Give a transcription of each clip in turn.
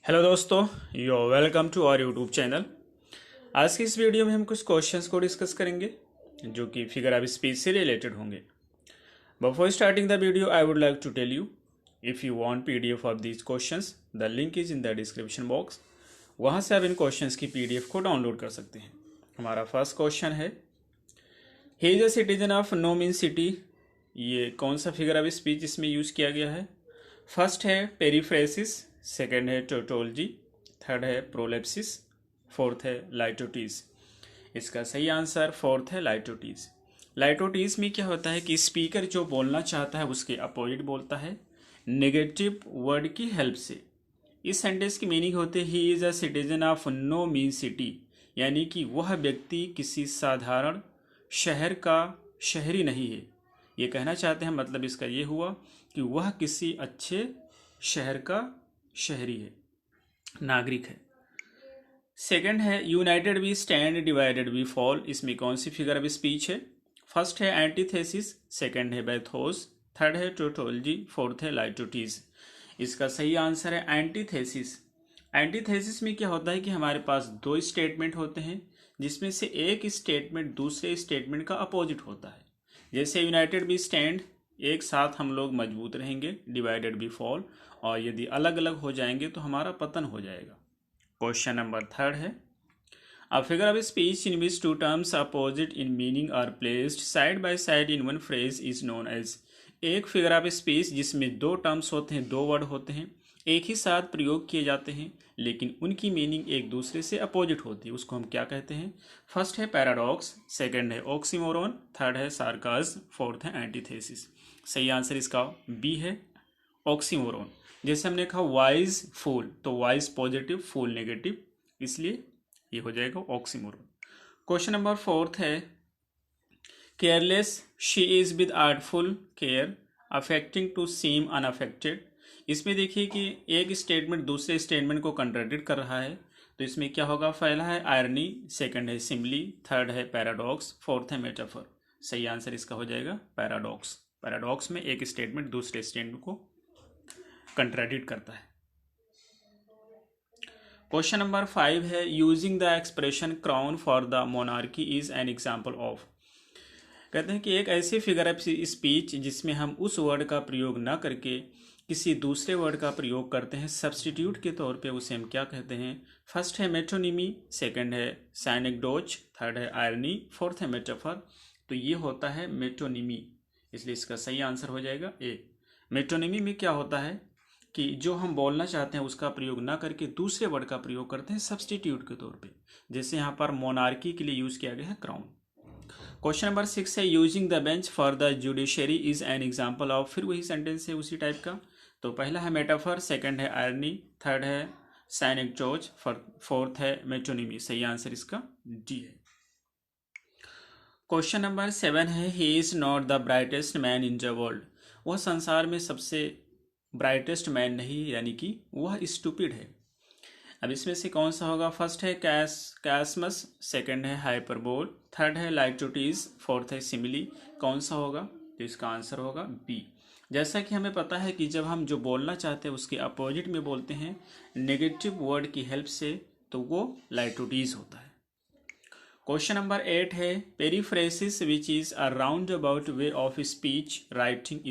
Hello दोस्तों, you welcome to our YouTube channel. आज की इस वीडियो में हम कुछ क्वेश्चंस को डिस्कस करेंगे जो कि फिगर ऑफ स्पीच से रिलेटेड होंगे। Before starting the video I would like to tell you, if you want PDF of these questions the link is in the description box. वहाँ से आप इन क्वेश्चंस की पीडीएफ को डाउनलोड कर सकते हैं। हमारा फर्स्ट क्वेश्चन है, he is a citizen of no mean city. ये कौन सा फिगर ऑफ स्पीच इसमें यूज़ किया गया है? फर्स्ट है पेरीफ्रेसिस, सेकेंड है टोटोलॉजी, थर्ड है प्रोलेप्सिस, फोर्थ है लाइटोटीज। इसका सही आंसर फोर्थ है लाइटोटीज। लाइटोटीज में क्या होता है कि स्पीकर जो बोलना चाहता है उसके अपोजिट बोलता है नेगेटिव वर्ड की हेल्प से। इस सेंटेंस की मीनिंग होते he is a citizen of no mean city, यानी कि वह व्यक्ति किसी साधारण शहर का शहरी नहीं है। ये कहना चाहते हैं, मतलब इसका ये हुआ कि वह किसी अच्छे शहर का शहरी है, नागरिक है। सेकंड है united we stand divided we fall. इसमें कौन सी फिगर ऑफ स्पीच है? फर्स्ट है एंटीथेसिस, सेकंड है बैथोस, थर्ड है टोटोलॉजी, फोर्थ है लाइटोटीज। इसका सही आंसर है एंटीथेसिस। एंटीथेसिस में क्या होता है कि हमारे पास दो स्टेटमेंट होते हैं जिसमें से एक स्टेटमेंट दूसरे स्टेटमेंट का अपोजिट होता है। जैसे यूनाइटेड वी स्टैंड, एक साथ हम लोग मजबूत रहेंगे, डिवाइडेड वी फॉल, और यदि अलग अलग हो जाएंगे तो हमारा पतन हो जाएगा। क्वेश्चन नंबर थर्ड है, a figure of speech in which two terms opposite in meaning are placed side by side in one phrase is known as. एक फिगर ऑफ स्पीच जिसमें दो टर्म्स होते हैं, दो वर्ड होते हैं, एक ही साथ प्रयोग किए जाते हैं लेकिन उनकी मीनिंग एक दूसरे से अपोजिट होती है, उसको हम क्या कहते हैं? फर्स्ट है पैराडॉक्स, सेकंड है ऑक्सीमोरोन, थर्ड है सार्काज्म, फोर्थ है एंटीथेसिस। सही आंसर इसका बी है, ऑक्सीमोरोन। जैसे हमने कहा वाइज फूल, तो वाइज पॉजिटिव, फूल नेगेटिव, इसलिए ये हो जाएगा ऑक्सीमोरोन। क्वेश्चन नंबर फोर्थ है, careless she is with artful care affecting to seem unaffected. इसमें देखिए कि एक स्टेटमेंट दूसरे स्टेटमेंट को कंट्राडिक्ट कर रहा है, तो इसमें क्या होगा? पहला है आयरनी, सेकंड है सिमली, थर्ड है पैराडॉक्स, फोर्थ है मेटाफर। सही आंसर इसका हो जाएगा पैराडॉक्स। पैराडॉक्स में एक स्टेटमेंट दूसरे स्टेटमेंट को कंट्राडिक्ट करता है। क्वेश्चन नंबर 5 है, using the expression crown for the monarchy is an example of. कहते हैं कि एक ऐसी फिगर ऑफ स्पीच जिसमें हम उस वर्ड का प्रयोग न करके किसी दूसरे वर्ड का प्रयोग करते हैं सब्सटीट्यूट के तौर पे, उसे हम क्या कहते हैं? फर्स्ट है मेट्रोनिमी, सेकंड है साइनेक्डोच, थर्ड है आयरनी, फोर्थ है मेटाफर। तो ये होता है मेट्रोनिमी, इसलिए इसका सही आंसर हो जाएगा ए। मेट्रोनिमी में क्या होता है कि जो हम बोलना चाहते हैं उसका प्रयोग ना करके दूसरे वर्ड का प्रयोग करते हैं सब्सटीट्यूट के तौर पे, जैसे यहाँ पर मोनार्की के लिए यूज किया गया है क्राउन। क्वेश्चन नंबर 6 है, using the bench for the judiciary is an example of. फिर वही सेंटेंस है उसी टाइप का। तो पहला है मेटाफर, सेकंड है आयरनी, थर्ड है साइनेक्टोच, फोर्थ है मेट्रोनिमी। सही आंसर इसका डी है। क्वेश्चन नंबर 7 है, he is not the brightest man in the world. वह संसार में सबसे ब्राइटेस्ट मैन नहीं, यानी कि वह स्टूपिड है। अब इसमें से कौन सा होगा? फर्स्ट है कैसमस, सेकंड है हाइपरबोल, थर्ड है लाइटोटीज, फोर्थ है सिमिली। कौन सा होगा? तो इसका आंसर होगा बी। जैसा कि हमें पता है कि जब हम जो बोलना चाहते हैं उसके अपोजिट में बोलते हैं नेगेटिव वर्ड की हेल्प से, तो वो लाइटोटीज होता है। क्वेश्चन नंबर 8 है, periphrasis which is a round about way of speech writing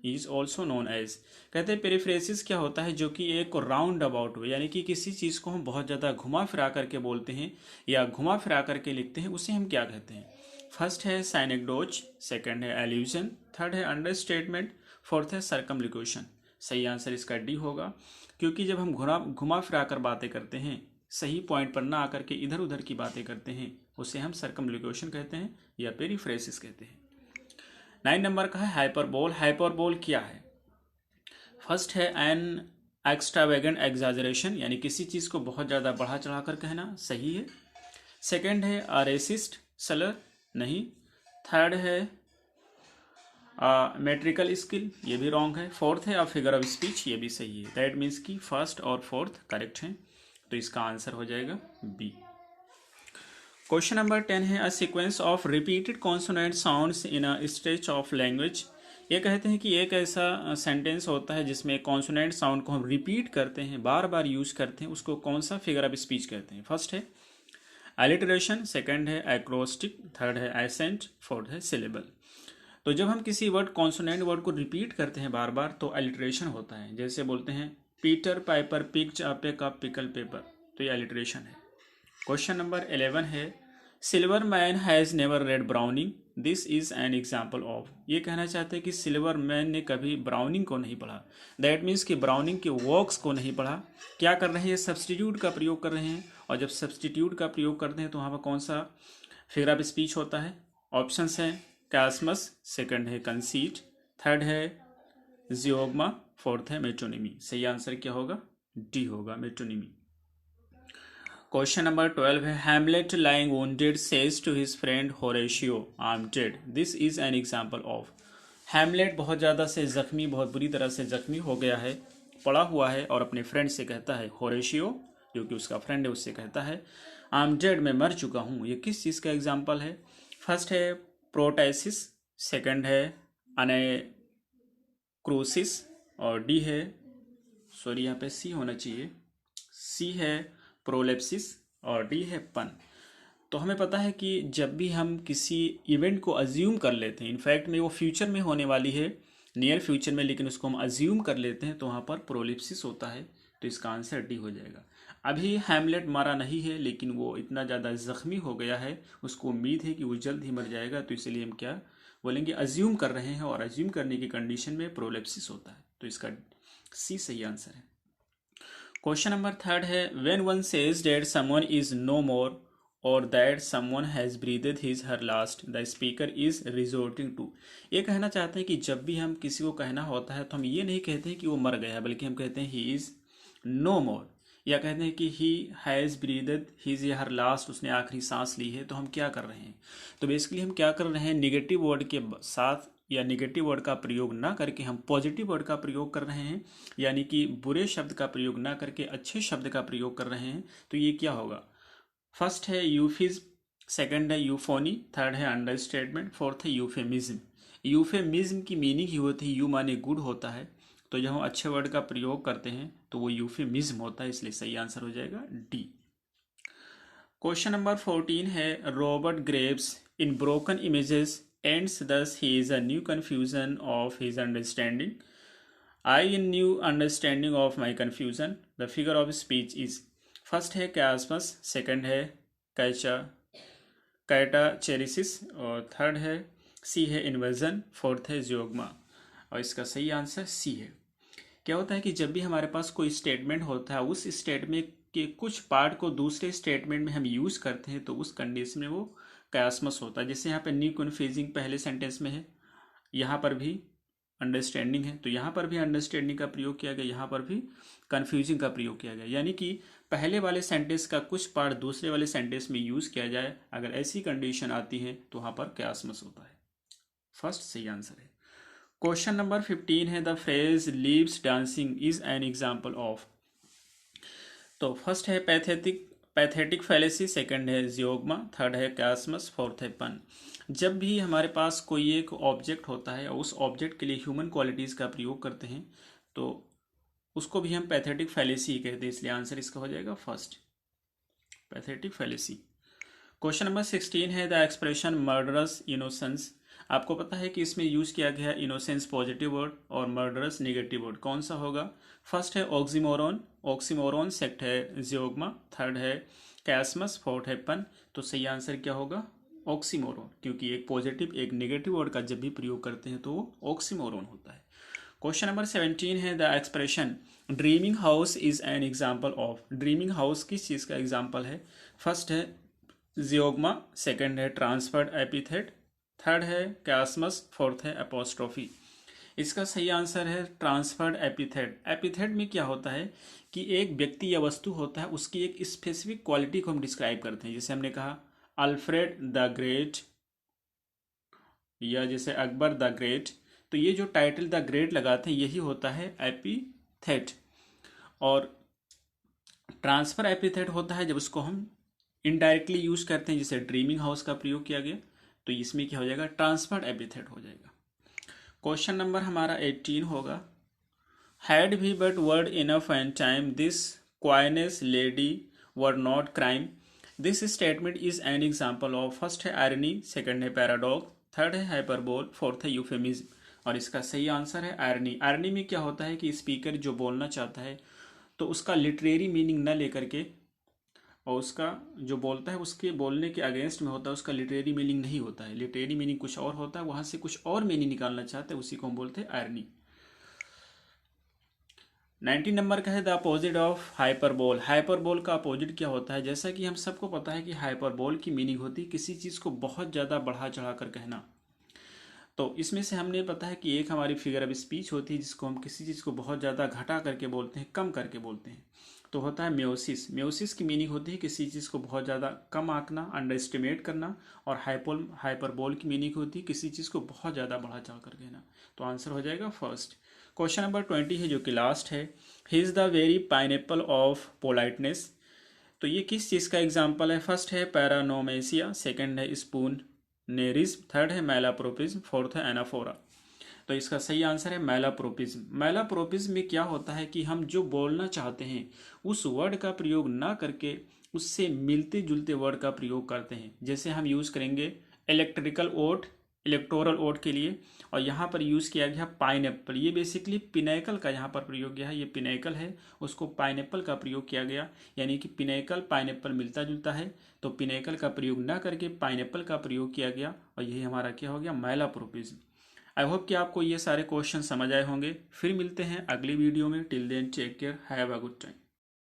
is also known as. कहते हैं पेरीफ्रेसिस क्या होता है? जो कि एक राउंड अबाउट वे, यानी कि किसी चीज़ को हम बहुत ज़्यादा घुमा फिरा करके बोलते हैं या घुमा फिरा करके लिखते हैं, उसे हम क्या कहते हैं? फर्स्ट है साइनेक्डोच, सेकंड है एल्यूजन, थर्ड है अंडरस्टेटमेंट, फोर्थ है सर्कमलोक्यूशन। सही आंसर इसका डी होगा, क्योंकि जब हम घुमा फिरा कर बातें करते हैं, सही पॉइंट पर ना आकर के इधर उधर की बातें करते हैं, उसे हम सर्कमलोक्यूशन कहते हैं या पेरीफ्रेसिस कहते हैं। 9 नंबर का है हाइपरबोल। हाइपरबोल क्या है? फर्स्ट है एन एक्स्ट्रावेगेंट एग्जाजरेशन, यानी किसी चीज़ को बहुत ज़्यादा बढ़ा चढ़ा कर कहना, सही है। सेकंड है अ रेसिस्ट सलर, नहीं। थर्ड है मेट्रिकल स्किल, ये भी रॉन्ग है। फोर्थ है अ फिगर ऑफ स्पीच, ये भी सही है। दैट मीन्स कि फर्स्ट और फोर्थ करेक्ट हैं, तो इसका आंसर हो जाएगा बी। क्वेश्चन नंबर 10 है, a sequence of repeated consonant sounds in a stretch of language ये कहते हैं कि एक ऐसा सेंटेंस होता है जिसमें कॉन्सोनेंट साउंड को हम रिपीट करते हैं, बार बार यूज करते हैं, उसको कौन सा फिगर ऑफ स्पीच कहते हैं? फर्स्ट है एलिटरेशन, सेकंड है एक्रोस्टिक, थर्ड है एसेंट, फोर्थ है सिलेबल। तो जब हम किसी वर्ड कॉन्सोनेंट वर्ड को रिपीट करते हैं बार बार तो एलिटरेशन होता है। जैसे बोलते हैं पीटर पाइपर पिक्ड अप ए कप पिकल पेपर, तो ये एलिटरेशन है। क्वेश्चन नंबर 11 है silver man has never red browning, this is an example of. ये कहना चाहते हैं कि सिल्वर मैन ने कभी ब्राउनिंग को नहीं पढ़ा। दैट मीन्स कि ब्राउनिंग के वर्क्स को नहीं पढ़ा। क्या कर रहे हैं? सब्सटीट्यूट का प्रयोग कर रहे हैं, और जब सब्सटीट्यूट का प्रयोग करते हैं तो वहाँ पर कौन सा फिगर ऑफ स्पीच होता है? ऑप्शंस हैं कैस्मस, सेकंड है कंसीट, थर्ड है जियोग्मा, फोर्थ है मेट्रोनिमी। सही आंसर क्या होगा? डी होगा, मेट्रोनिमी। क्वेश्चन नंबर 12 है Hamlet lying wounded says to his friend Horatio I am dead, this is an example of. Hamlet बहुत ज़्यादा से जख्मी, बहुत बुरी तरह से जख्मी हो गया है, पड़ा हुआ है, और अपने फ्रेंड से कहता है, होरेशियो जो कि उसका फ्रेंड है उससे कहता है आई एम डेड, मैं मर चुका हूँ। ये किस चीज़ का एग्जाम्पल है? फर्स्ट है प्रोटाइसिस, सेकंड है अनेक्रोसिस, और डी है, सॉरी यहाँ पे सी होना चाहिए, सी है प्रोलेप्सिस, और डी है पन। तो हमें पता है कि जब भी हम किसी इवेंट को अज्यूम कर लेते हैं, इनफैक्ट में वो फ्यूचर में होने वाली है, नियर फ्यूचर में, लेकिन उसको हम अज्यूम कर लेते हैं तो वहाँ पर प्रोलिप्सिस होता है। तो इसका आंसर डी हो जाएगा। अभी हैमलेट मारा नहीं है, लेकिन वो इतना ज़्यादा ज़ख्मी हो गया है, उसको उम्मीद है कि वो जल्द ही मर जाएगा, तो इसलिए हम क्या बोलेंगे? अज्यूम कर रहे हैं, और अज्यूम करने की कंडीशन में प्रोलेप्सिस होता है। तो इसका सी सही आंसर है। क्वेश्चन नंबर 3 है when one says that someone is no more और that someone has breathed his her last the speaker is resorting to. ये कहना चाहते हैं कि जब भी हम किसी को कहना होता है तो हम ये नहीं कहते हैं कि वो मर गया, बल्कि हम कहते हैं ही इज़ नो मोर, या कहते हैं कि ही हैज़ ब्रीदेड हिज या हर लास्ट, उसने आखिरी सांस ली है। तो हम क्या कर रहे हैं? तो बेसिकली हम क्या कर रहे हैं? निगेटिव वर्ड के साथ या निगेटिव वर्ड का प्रयोग ना करके हम पॉजिटिव वर्ड का प्रयोग कर रहे हैं, यानी कि बुरे शब्द का प्रयोग ना करके अच्छे शब्द का प्रयोग कर रहे हैं। तो ये क्या होगा? फर्स्ट है यूफिज, सेकंड है यूफोनी, थर्ड है अंडरस्टेटमेंट, फोर्थ है यूफेमिज्म। यूफेमिज्म की मीनिंग ही होती है, यू माने गुड होता है, तो जब हम अच्छे वर्ड का प्रयोग करते हैं तो वो यूफेमिज्म होता है, इसलिए सही आंसर हो जाएगा डी। क्वेश्चन नंबर 14 है Robert Graves in broken images ends thus he is a new confusion of his understanding, I in new understanding of my confusion, the figure of speech is। First है कैस्मस, second है कैचा कैटाचेरिसिस, और third है सी है inversion, fourth है जियोग्मा, और इसका सही आंसर सी है। क्या होता है कि जब भी हमारे पास कोई स्टेटमेंट होता है, उस स्टेटमेंट के कुछ पार्ट को दूसरे स्टेटमेंट में हम यूज करते हैं, तो उस कंडीशन में वो कैस्मस होता है। जैसे यहाँ पे न्यू कन्फ्यूजिंग पहले सेंटेंस में है, यहाँ पर भी अंडरस्टैंडिंग है, तो यहाँ पर भी अंडरस्टैंडिंग का प्रयोग किया गया, यहाँ पर भी कन्फ्यूजिंग का प्रयोग किया गया, यानी कि पहले वाले सेंटेंस का कुछ पार्ट दूसरे वाले सेंटेंस में यूज किया जाए, अगर ऐसी कंडीशन आती है तो वहाँ पर कैस्मस होता है। फर्स्ट सही आंसर है। क्वेश्चन नंबर 15 है the phrase leaves dancing is an example of. तो फर्स्ट है पैथेटिक फैलेसी, सेकंड है जियोग्मा, थर्ड है कैस्मस, फोर्थ है पन। जब भी हमारे पास कोई एक ऑब्जेक्ट होता है और उस ऑब्जेक्ट के लिए ह्यूमन क्वालिटीज़ का प्रयोग करते हैं तो उसको भी हम पैथेटिक फैलेसी कहते हैं, इसलिए आंसर इसका हो जाएगा first, pathetic fallacy. Question number 16 है द एक्सप्रेशन मर्डरस इनोसेंस। आपको पता है कि इसमें यूज किया गया है इनोसेंस पॉजिटिव वर्ड और मर्डरस नेगेटिव वर्ड, कौन सा होगा? फर्स्ट है ऑक्सीमोरॉन, ऑक्सीमोरॉन, सेकंड है जियोग्मा, थर्ड है कैस्मस, फोर्थ है पन। तो सही आंसर क्या होगा? ऑक्सीमोरॉन, क्योंकि एक पॉजिटिव एक नेगेटिव वर्ड का जब भी प्रयोग करते हैं तो वो ऑक्सीमोरॉन होता है। क्वेश्चन नंबर 17 है the expression dreaming house is an example of. Dreaming house किस चीज़ का एग्जाम्पल है? फर्स्ट है जियोग्मा, सेकंड है ट्रांसफर्ड एपिथेट, थर्ड है कैस्मस, फोर्थ है अपोस्ट्रोफी। इसका सही आंसर है ट्रांसफर्ड एपिथेट। एपिथेट में क्या होता है कि एक व्यक्ति या वस्तु होता है, उसकी एक स्पेसिफिक क्वालिटी को हम डिस्क्राइब करते हैं। जैसे हमने कहा अल्फ्रेड द ग्रेट, या जैसे अकबर द ग्रेट, तो ये जो टाइटल द ग्रेट लगाते हैं यही होता है एपिथेट। और ट्रांसफर एपिथेट होता है जब उसको हम इनडायरेक्टली यूज करते हैं, जैसे ड्रीमिंग हाउस का प्रयोग किया गया, तो इसमें क्या हो जाएगा? ट्रांसफर्ड एपिथेट हो जाएगा। क्वेश्चन नंबर हमारा 18 होगा। हैड भी but word enough and time this coyness lady were not crime. This statement is an example of, first है आयरनी, सेकंड है पैराडॉक्स, थर्ड है हाइपरबोल, फोर्थ है यूफेमिज्म। और इसका सही आंसर है आयरनी। आयरनी में क्या होता है कि स्पीकर जो बोलना चाहता है तो उसका लिटरेरी मीनिंग न लेकर के, और उसका जो बोलता है उसके बोलने के अगेंस्ट में होता है, उसका लिटरेरी मीनिंग नहीं होता है। लिटरेरी मीनिंग कुछ और होता है, वहां से कुछ और मीनिंग निकालना चाहते हैं, उसी को हम बोलते हैं आयरनी। 19 नंबर का है the opposite of hyperbole. Hyperbole का अपोजिट क्या होता है? जैसा कि हम सबको पता है कि हाइपरबोल की मीनिंग होती है किसी चीज़ को बहुत ज़्यादा बढ़ा चढ़ा कर कहना। तो इसमें से हमने पता है कि एक हमारी फिगर ऑफ स्पीच होती है जिसको हम किसी चीज़ को बहुत ज़्यादा घटा करके बोलते हैं, कम करके बोलते हैं, तो होता है म्योसिस। म्योसिस की मीनिंग होती है किसी चीज़ को बहुत ज़्यादा कम आंकना, अंडर एस्टिमेट करना। और हाइपरबोल की मीनिंग होती है किसी चीज़ को बहुत ज़्यादा बढ़ा चढ़ा कर कहना। तो आंसर हो जाएगा फर्स्ट। क्वेश्चन नंबर 20 है जो कि लास्ट है। He is the very pineapple of politeness. तो ये किस चीज़ का एग्जाम्पल है? फर्स्ट है पैरानोमेसिया, सेकंड है स्पून नेरिज्म, थर्ड है मैलाप्रोपिज्म, फोर्थ है एनाफोरा। तो इसका सही आंसर है मैलाप्रोपिज्म। मैलाप्रोपिज्म में क्या होता है कि हम जो बोलना चाहते हैं उस वर्ड का प्रयोग ना करके उससे मिलते जुलते वर्ड का प्रयोग करते हैं। जैसे हम यूज़ करेंगे इलेक्ट्रिकल ओट, इलेक्टोरल ओट के लिए, और यहाँ पर यूज़ किया गया पाइनएप्पल। ये बेसिकली पिनेकल का यहाँ पर प्रयोग किया है, ये पिनेकल है, उसको पाइनएप्पल का प्रयोग किया गया। यानी कि पिनेकल पाइनएप्पल मिलता जुलता है, तो पिनेकल का प्रयोग ना करके पाइनएप्पल का प्रयोग किया गया, और यही हमारा क्या हो गया? मैलाप्रोपिज्म। आई होप कि आपको ये सारे क्वेश्चन समझ आए होंगे। फिर मिलते हैं अगली वीडियो में। Till then take care, have a good time.